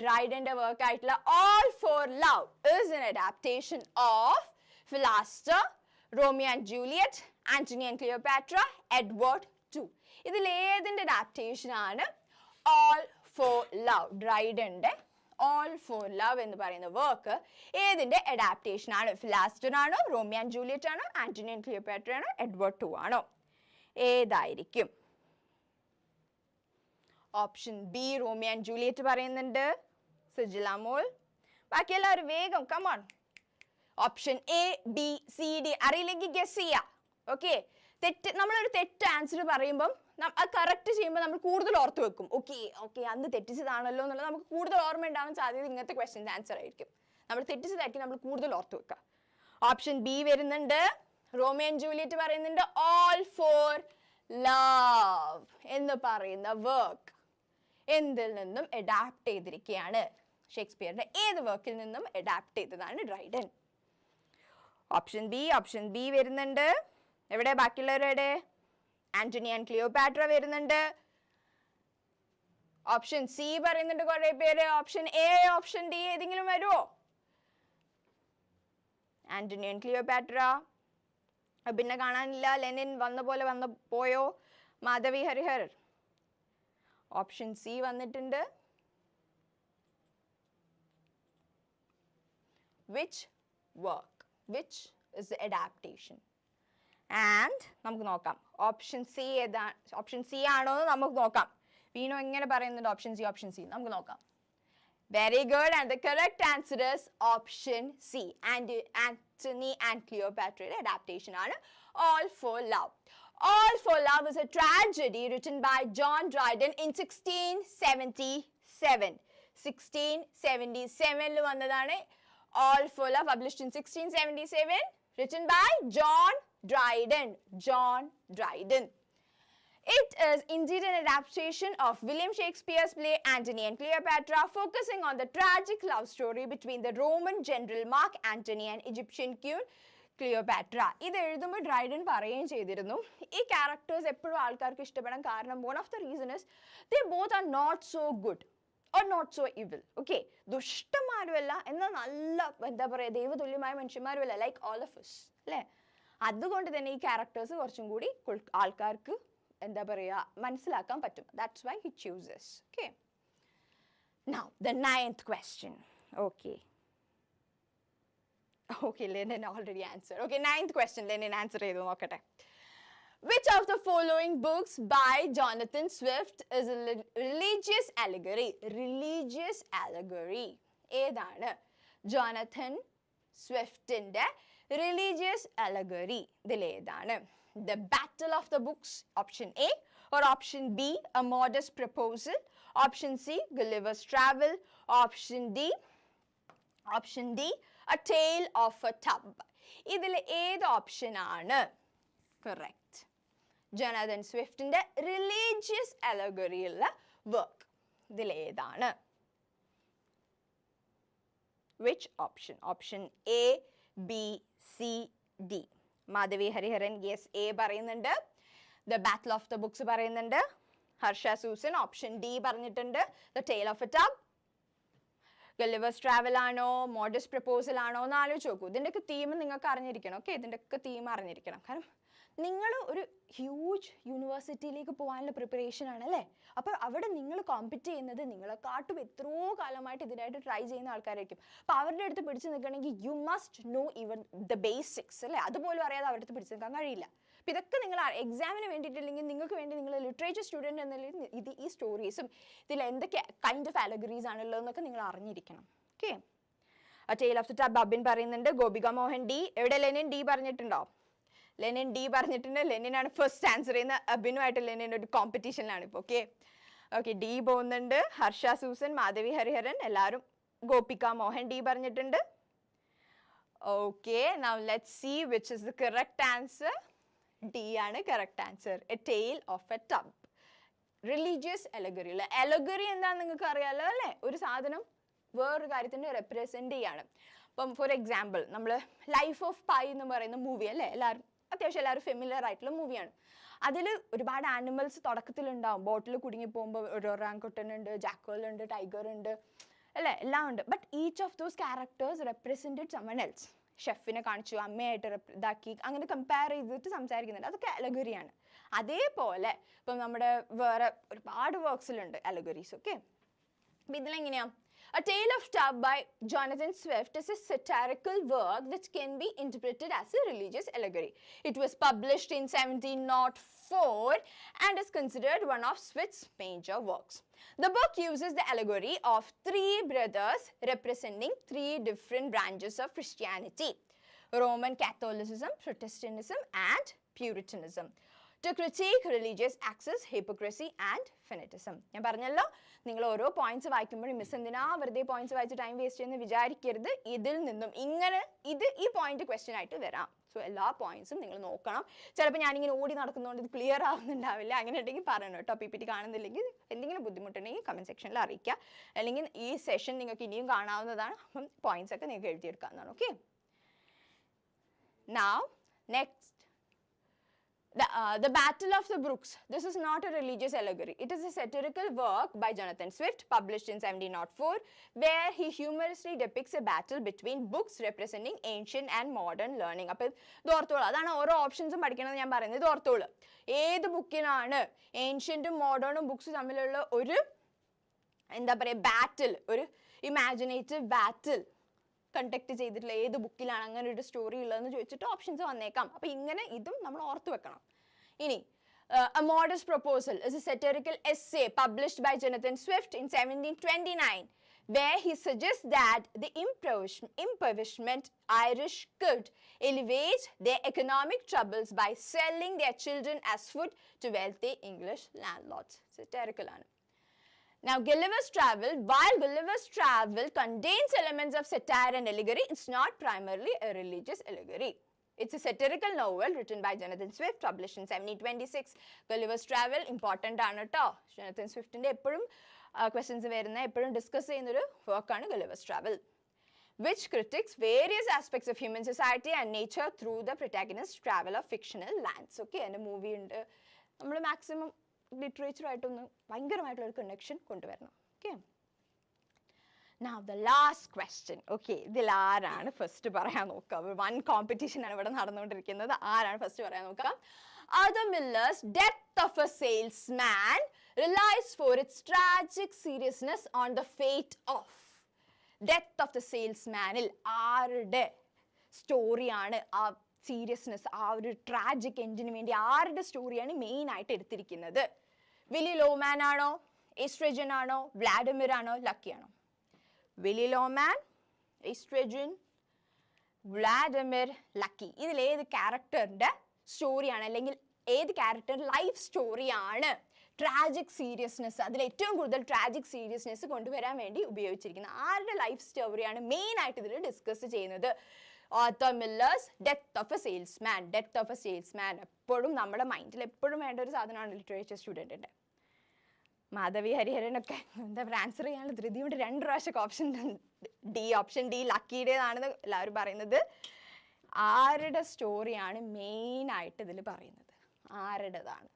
Dryden's work ആയിട്ടുള്ള All for Love is an adaptation of Philaster, Romeo and Juliet, Antony and Cleopatra, Edward II. ഇതിൽ ഏതിന്റെ അഡാപ്റ്റേഷൻ ആണ് All for Love? ഡ്രൈഡന്റെ All for Love എന്ന് പറയുന്ന വർക്ക് ഏതിന്റെ അഡാപ്റ്റേഷൻ ആണ്? ഫിലാസ്റ്റർ ആണോ, റോമിയോ ആൻഡ് ജൂലിയറ്റ് ആണോ, ആന്റണി ആൻഡ് ക്ലിയോപാട്ര ആണോ, എഡ്വേർഡ് II ആണോ? ഏതായിരിക്കും? Option B Romeo and Juliet പറയുന്നുണ്ട് സുജില മോൾ. ബാക്കി എല്ലാവരും വേഗം come on. Option A, B, C, D അറിയില്ലെങ്കിൽ ഗസ് ചെയ്യാം. ഓക്കെ നമ്മളൊരു തെറ്റ് ആൻസർ പറയുമ്പം അത് കറക്റ്റ് ചെയ്യുമ്പോൾ നമ്മൾ കൂടുതൽ ഓർത്ത് വെക്കും. ഓക്കെ അന്ന് തെറ്റിച്ചതാണല്ലോ എന്നുള്ളത് നമുക്ക് കൂടുതൽ ഓർമ്മ ഉണ്ടാവാൻ സാധ്യത ഇങ്ങനത്തെ ക്വസ്റ്റ്യൻ്റെ ആൻസർ ആയിരിക്കും. നമ്മൾ തെറ്റിച്ചതായിരിക്കും നമ്മൾ കൂടുതൽ ഓർത്ത് വെക്കുക. ഓപ്ഷൻ ബി വരുന്നുണ്ട്, റോമിയോ ആൻഡ് ജൂലിയറ്റ് പറയുന്നുണ്ട് ഓൾ ഫോർ ലവ് എന്ന് പറയുന്ന വർക്ക് എന്തിൽ നിന്നും അഡാപ്റ്റ് ചെയ്തിരിക്കുകയാണ്? ഷേക്സ്പിയറുടെ ഏത് വർക്കിൽ നിന്നും അഡാപ്റ്റ് ചെയ്തതാണ് ഡ്രൈഡൻ? ഓപ്ഷൻ ബി വരുന്നുണ്ട്. എവിടെ ബാക്കിയുള്ളവരുടെ? ആന്റണി ആൻഡ് ക്ലിയോപാട്ര വരുന്നുണ്ട്. ഓപ്ഷൻ സി പറയുന്നുണ്ട് കുറെ പേര്. ഓപ്ഷൻ എ, ഓപ്ഷൻ ഡി ഏതെങ്കിലും വരുമോ? ആന്റണി ആൻഡ് ക്ലിയോപാട്ര പിന്നെ കാണാനില്ല. ലെനിൻ വന്ന പോലെ പോയോ? മാധവി ഹരിഹർ. ഓപ്ഷൻ സി വന്നിട്ടുണ്ട്. Which work? Which is the adaptation? And നമുക്ക് നോക്കാം ഓപ്ഷൻ സി ഏതാ, ഓപ്ഷൻ സി ആണോ എന്ന് നമുക്ക് നോക്കാം. വീണു എങ്ങനെ പറയുന്നുണ്ട് ഓപ്ഷൻ സി? നമുക്ക് നോക്കാം. Very good, and the correct answer is option C. Antony and Cleopatra adaptation ആണ് All for Love. All for Love is a tragedy written by John Dryden in 1677. 1677 വന്നതാണ് All for Love, published in 1677, written by John Dryden. It is indeed an adaptation of William Shakespeare's play Antony and Cleopatra, focusing on the tragic love story between the Roman general Mark Antony and Egyptian queen Cleopatra. ഇത് എഴുതുമ്പോൾ ഡ്രൈഡൻ പറയുകയും ചെയ്തിരുന്നു ഈ ക്യാരക്ടേഴ്സ് എപ്പോഴും ആൾക്കാർക്ക് ഇഷ്ടപ്പെടാൻ കാരണം one of the reason is they both are not so good or not so evil. Okay, ദുഷ്ടന്മാരുമല്ല എന്നാൽ നല്ല എന്താ പറയുക ദൈവതുല്യമായ മനുഷ്യന്മാരുമല്ല, ലൈക്ക് ഓൾ ഓഫ് us അല്ലേ? അതുകൊണ്ട് തന്നെ ഈ ക്യാരക്ടേഴ്സ് കുറച്ചും കൂടി ആൾക്കാർക്ക് എന്താ പറയുക മനസ്സിലാക്കാൻ പറ്റും. That's why he chooses. Okay, now the 9th question. Okay, Lenin already answered. Okay, 9th question Lenin answer ചെയ്തു നോക്കട്ടെ. Which of the following books by Jonathan Swift is a religious allegory? Religious allegory. ഏതാണ് ജോണത്തൻ സ്വിഫ്റ്റിന്റെ റിലീജിയസ് അലഗറി? ഇതിലേതാണ്? The Battle of the Books, option A, or option B, A Modest Proposal, option C, Gulliver's Travel, option D, A Tale of a Tub. ഇതിൽ ഏത് ഓപ്ഷൻ ആണ് correct? ജോണത്തൻ സ്വിഫ്റ്റിന്റെ റിലീജിയസ് അലഗറിയുള്ള വർക്ക് ഇതിലേതാണ്? Which option? Option A, B, C, D. Madhavi Hariharan yes A പറയുന്നുണ്ട്. The Battle of the Books പറയുന്നുണ്ട്. ഹർഷ സൂസൻ ഓപ്ഷൻ ഡി പറഞ്ഞിട്ടുണ്ട്. The Tale of a Tub. Gulliver's travel ആണോ മോഡസ്റ്റ് പ്രപ്പോസൽ ആണോ എന്ന് ആലോചിച്ച് നോക്കൂ. ഇതിൻ്റെയൊക്കെ തീം നിങ്ങൾക്ക് അറിഞ്ഞിരിക്കണം. ഓക്കെ, ഇതിൻ്റെയൊക്കെ തീം അറിഞ്ഞിരിക്കണം. കാരണം നിങ്ങൾ ഒരു ഹ്യൂജ് യൂണിവേഴ്സിറ്റിയിലേക്ക് പോകാനുള്ള പ്രിപ്പറേഷൻ ആണ് അല്ലേ? അപ്പോൾ അവിടെ നിങ്ങൾ കോമ്പറ്റ് ചെയ്യുന്നത് നിങ്ങളെക്കാട്ടും എത്രയോ കാലമായിട്ട് ഇതിനായിട്ട് ട്രൈ ചെയ്യുന്ന ആൾക്കാരായിരിക്കും. അപ്പോൾ അവരുടെ അടുത്ത് പിടിച്ച് നിൽക്കണമെങ്കിൽ you must know even the basics അല്ലേ? അതുപോലും അറിയാതെ അവരുടെ അടുത്ത് പിടിച്ച് നിൽക്കാൻ കഴിയില്ല. അപ്പോൾ ഇതൊക്കെ നിങ്ങൾ എക്സാമിന് വേണ്ടിയിട്ടില്ലെങ്കിൽ നിങ്ങൾക്ക് വേണ്ടി നിങ്ങൾ ലിറ്ററേച്ചർ സ്റ്റുഡൻറ്റ് എന്ന നിലയിൽ ഈ സ്റ്റോറീസും ഇതിൽ എന്തൊക്കെ കൈൻഡ് ഓഫ് അലഗറീസ് ആണല്ലോ എന്നൊക്കെ നിങ്ങൾ അറിഞ്ഞിരിക്കണം. Okay, A Tale of the Tub Abin പറയുന്നുണ്ട്. ഗോപിക മോഹൻ ഡി. എവിടെ ലെനിൻ ഡി പറഞ്ഞിട്ടുണ്ടോ? ലെനിൻ ഡി പറഞ്ഞിട്ടുണ്ട്. ലെനിനാണ് ഫസ്റ്റ് ആൻസർ ചെയ്യുന്ന. അബിനുമായിട്ട് ലെനിൻ ഒരു കോമ്പറ്റീഷനിലാണ് ഇപ്പോൾ. ഓക്കെ ഡി പോകുന്നുണ്ട്. ഹർഷ സൂസൻ, മാധവി ഹരിഹരൻ എല്ലാവരും. ഗോപിക മോഹൻ ഡി പറഞ്ഞിട്ടുണ്ട്. Okay, now let's see which is the correct answer. D ആണ് correct answer. A Tale of a Tub. Religious allegory. Allegory എന്താണെന്ന് നിങ്ങൾക്ക് അറിയാലോ അല്ലേ? ഒരു സാധനം വേറൊരു കാര്യത്തിനെ റെപ്രസെന്റ് ചെയ്യാണ്. ഇപ്പം ഫോർ എക്സാമ്പിൾ നമ്മൾ ലൈഫ് ഓഫ് പൈ എന്ന് പറയുന്ന മൂവി അല്ലേ, അത്യാവശ്യം എല്ലാവരും ഫെമിലിയർ ആയിട്ടുള്ള മൂവിയാണ്. അതിൽ ഒരുപാട് ആനിമൽസ് തുടക്കത്തിലുണ്ടാവും. ബോട്ടിൽ കുടുങ്ങി പോകുമ്പോൾ ഒരു ഒറാങ്കുട്ടനുണ്ട്, ജാക്കോലുണ്ട്, ടൈഗർ ഉണ്ട് അല്ലേ, എല്ലാം ഉണ്ട്. But each of those characters represented someone else. ഷെഫിനെ കാണിച്ചു, അമ്മയായിട്ട് ഇതാക്കി, അങ്ങനെ കമ്പയർ ചെയ്തിട്ട് സംസാരിക്കുന്നുണ്ട്. അതൊക്കെ അലഗറിയാണ്. അതേപോലെ ഇപ്പം നമ്മുടെ വേറെ ഒരുപാട് വർക്ക്സിലുണ്ട് അലഗറീസ്. ഓക്കെ, അപ്പം ഇതിലെങ്ങനെയാ? A Tale of Tub by Jonathan Swift is a satirical work which can be interpreted as a religious allegory. It was published in 1704 and is considered one of Swift's major works. The book uses the allegory of three brothers representing three different branches of Christianity: Roman Catholicism, Protestantism, and Puritanism. To critique religious access, hypocrisy and fanaticism. ഞാൻ പറഞ്ഞല്ലോ നിങ്ങൾ ഓരോ പോയിന്റ്സ് വായിക്കുമ്പോഴും മിസ് എന്തിനാ വെറുതെ പോയിന്റ്സ് വായിച്ച് ടൈം വേസ്റ്റ് ചെയ്യുന്ന വിചാരിക്കരുത്. ഇതിൽ നിന്നും ഇങ്ങനെ ഈ പോയിന്റ് ക്വസ്റ്റ്യൻ ആയിട്ട് വരാം. സോ എല്ലാ പോയിന്റ്സും നിങ്ങൾ നോക്കണം. ചിലപ്പോൾ ഞാനിങ്ങനെ ഓടി നടക്കുന്നതുകൊണ്ട് ഇത് ക്ലിയർ ആവുന്നുണ്ടാവില്ല. അങ്ങനെ ഉണ്ടെങ്കിൽ പറയണം കേട്ടോ. PPT കാണുന്നില്ലെങ്കിൽ എന്തെങ്കിലും ബുദ്ധിമുട്ടുണ്ടെങ്കിൽ കമന്റ് സെക്ഷനിൽ അറിയിക്കുക. അല്ലെങ്കിൽ ഈ സെഷൻ നിങ്ങൾക്ക് ഇനിയും കാണാവുന്നതാണ്. അപ്പം പോയിന്റ്സ് ഒക്കെ നിങ്ങൾക്ക് എഴുതിയെടുക്കാവുന്നതാണ്. Okay. Now next, the Battle of the Brooks. This is not a religious allegory. It is a satirical work by Jonson.With, published in 1704, where he humorously depicts a battle between books representing ancient and modern learning. അപ്പോൾ ഇത് ഓർത്തോളൂ. അതാണ് ഓരോ ഓപ്ഷൻസും പഠിക്കണമെന്ന് ഞാൻ പറയുന്നത്. ഇത് ഓർത്തോളൂ. ഏത് ബുക്കിനാണ് ഏൻഷ്യൻറ്റും മോഡേണും ബുക്സ് തമ്മിലുള്ള ഒരു എന്താ പറയുക ബാറ്റിൽ, ഒരു ഇമാജിനേറ്റീവ് ബാറ്റിൽ കണ്ടക്ട് ചെയ്തിട്ടുള്ള ഏത് ബുക്കിലാണ് അങ്ങനെ ഒരു സ്റ്റോറി ഉള്ളതെന്ന് ചോദിച്ചിട്ട് ഓപ്ഷൻസ് വന്നേക്കാം. അപ്പോൾ ഇങ്ങനെ ഇതും നമ്മൾ ഓർത്ത് വെക്കണം. ഇനി A Modest Proposal is a satirical essay published by Jonson.Swift in 1729, where he suggests that the impoverished Irish could alleviate their economic troubles by selling their children as food to wealthy English landlords. Satirical ആണ്. Now, Gulliver's Travel, while Gulliver's Travel contains elements of satire and allegory, it's not primarily a religious allegory. It's a satirical novel written by Jonson.Swift, published in 1726. Gulliver's Travel, important ആണ് കേട്ടോ. Jonson.Swiftന്റെ എപ്പോഴും ക്വസ്റ്റ്യൻസ് വരുന്ന എപ്പോഴും ഡിസ്കസ് ചെയ്യുന്നൊരു വർക്കാണ് Gulliver's Travel, which critiques various aspects of human society and nature through the protagonist's travel of fictional lands. Okay, and a movie ഉണ്ട്. നമ്മൾ മാക്സിമം ലിറ്ററേച്ചറായിട്ടൊന്ന് ഭയങ്കരമായിട്ടുള്ള ഒരു കണക്ഷൻ കൊണ്ടുവരണം. Okay. Now the last question. Okay, ഇതിൽ ആരാണ് ഫസ്റ്റ് പറയാൻ നോക്കുക? വൺ കോമ്പറ്റീഷൻ ആണ് ഇവിടെ നടന്നുകൊണ്ടിരിക്കുന്നത്. ആരാണ് ഫസ്റ്റ് പറയാൻ നോക്കുക? Arthur Miller's Death of a Salesman relies for its tragic seriousness on the fate of. Death of the Salesman-ൽ ആരുടെ സ്റ്റോറിയാണ് ആ സീരിയസ്നെസ്, ആ ഒരു ട്രാജിക് എൻഡിന് വേണ്ടി ആരുടെ സ്റ്റോറിയാണ് മെയിൻ ആയിട്ട് എടുത്തിരിക്കുന്നത്? വില്ലി ലോമാൻ ആണോ, എസ്ട്രജൻ ആണോ, വ്ളാഡിമിർ ആണോ, ലക്കി ആണോ? Willy Loman, Estragon, Vladimir, Lucky. ഇതിൽ ഏത് ക്യാരക്ടറിന്റെ സ്റ്റോറിയാണ്, അല്ലെങ്കിൽ ഏത് ക്യാരക്ടറിന്റെ ലൈഫ് സ്റ്റോറിയാണ് ട്രാജിക് സീരിയസ്നെസ്, അതിൽ ഏറ്റവും കൂടുതൽ ട്രാജിക് സീരിയസ്നെസ് കൊണ്ടുവരാൻ വേണ്ടി ഉപയോഗിച്ചിരിക്കുന്നത്? ആരുടെ ലൈഫ് സ്റ്റോറിയാണ് മെയിൻ ആയിട്ട് ഇതിൽ ഡിസ്കസ് ചെയ്യുന്നത്? Arthur Miller's Death of a Salesman. Death of a Salesman എപ്പോഴും നമ്മുടെ മൈൻഡിൽ എപ്പോഴും വേണ്ട ഒരു സാധനമാണ് ലിറ്ററേച്ചർ സ്റ്റുഡൻറ്റിൻ്റെ. മാധവി ഹരിഹരനൊക്കെ എന്താ ആൻസർ ചെയ്യാനുള്ള ധൃതിയുണ്ട്. 2 പ്രാവശ്യമൊക്കെ ഓപ്ഷൻ ഡി ലക്കിയുടേതാണെന്ന് എല്ലാവരും പറയുന്നത്. ആരുടെ സ്റ്റോറിയാണ് മെയിൻ ആയിട്ട് ഇതിൽ പറയുന്നത്? ആരുടേതാണ്?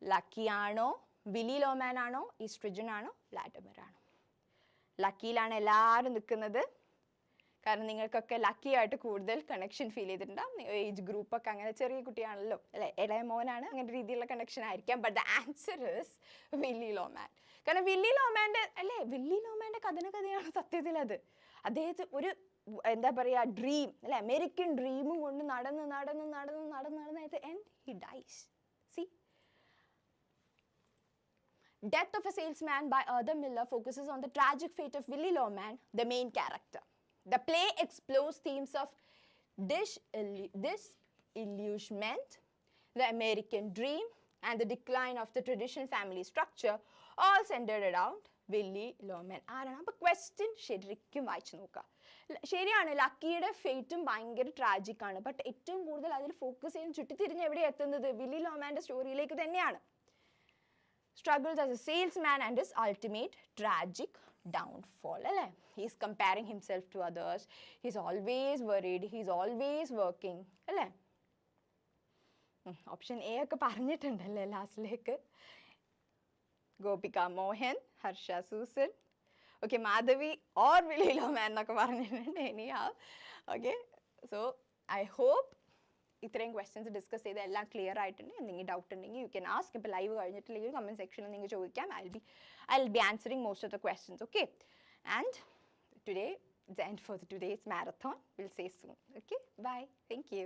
ലക്കി ആണോ, വില്ലി ലോമാൻ ആണോ, ഈസ്ട്രജൻ ആണോ, വ്ളാഡിമിർ ആണോ? ലക്കിയിലാണ് എല്ലാവരും നിൽക്കുന്നത്. കാരണം നിങ്ങൾക്കൊക്കെ ലക്കി ആയിട്ട് കൂടുതൽ കണക്ഷൻ ഫീൽ ചെയ്തിട്ടുണ്ടാവും. ഏജ് ഗ്രൂപ്പൊക്കെ അങ്ങനെ ചെറിയ കുട്ടിയാണല്ലോ അല്ലേ, ഇളയ മോനാണ്, അങ്ങനെ രീതിയിലുള്ള കണക്ഷൻ ആയിരിക്കാം. But the answer is Willy Loman. കാരണം വില്ലി ലോമാൻ്റെ കഥയാണ് സത്യത്തിൽ അത്. അദ്ദേഹത്തെ ഒരു എന്താ പറയുക ഡ്രീം അല്ലെ, അമേരിക്കൻ ഡ്രീമും കൊണ്ട് നടന്ന് end he dyes. C, Death of a Salesman by Arthur Miller focuses on the tragic fate of Willy Loman, the main character. The play explores themes of disillusionment, the American dream, and the decline of the traditional family structure, all centered around Willy Loman. ആരാണ്? അപ്പോൾ ക്വസ്റ്റ്യൻ ശരിക്കും വായിച്ചു നോക്കുക. ശരിയാണ്, ലക്കിയുടെ ഫേറ്റും ഭയങ്കര ട്രാജിക് ആണ്. ബട്ട് ഏറ്റവും കൂടുതൽ അതിൽ ഫോക്കസ് ചെയ്യാൻ ചുറ്റിത്തിരിഞ്ഞ് എവിടെ എത്തുന്നത്? വില്ലി ലോമാൻ്റെ സ്റ്റോറിയിലേക്ക് തന്നെയാണ്. Struggles as a salesman and his ultimate tragic downfall. അല്ലേ? He's comparing himself to others. He's always worried. He's always working. അല്ലേ? ഓപ്ഷൻ എ ഒക്കെ പറഞ്ഞിട്ടുണ്ടല്ലേ ലാസ്റ്റിലേക്ക്. Gopika Mohan, Harsha Susan, okay, Madhavi or Willy Loman എന്നൊക്കെ പറഞ്ഞിട്ടുണ്ട്. ഓക്കെ, സോ ഐ ഹോപ്പ് ഇത്രയും ക്വസ്റ്റ്യൻസ് ഡിസ്കസ് ചെയ്ത് എല്ലാം ക്ലിയർ ആയിട്ടുണ്ട്. എന്തെങ്കിലും ഡൗട്ട് ഉണ്ടെങ്കിൽ യു ക്യാൻ ആസ്ക്. ഇപ്പോൾ ലൈവ് കഴിഞ്ഞിട്ടില്ലെങ്കിൽ കമൻറ്റ് സെക്ഷനിൽ നിങ്ങൾ ചോദിക്കാം. I will be answering most of the questions. Okay, and today it's end for today's marathon. Will say soon. Okay, bye. Thank U.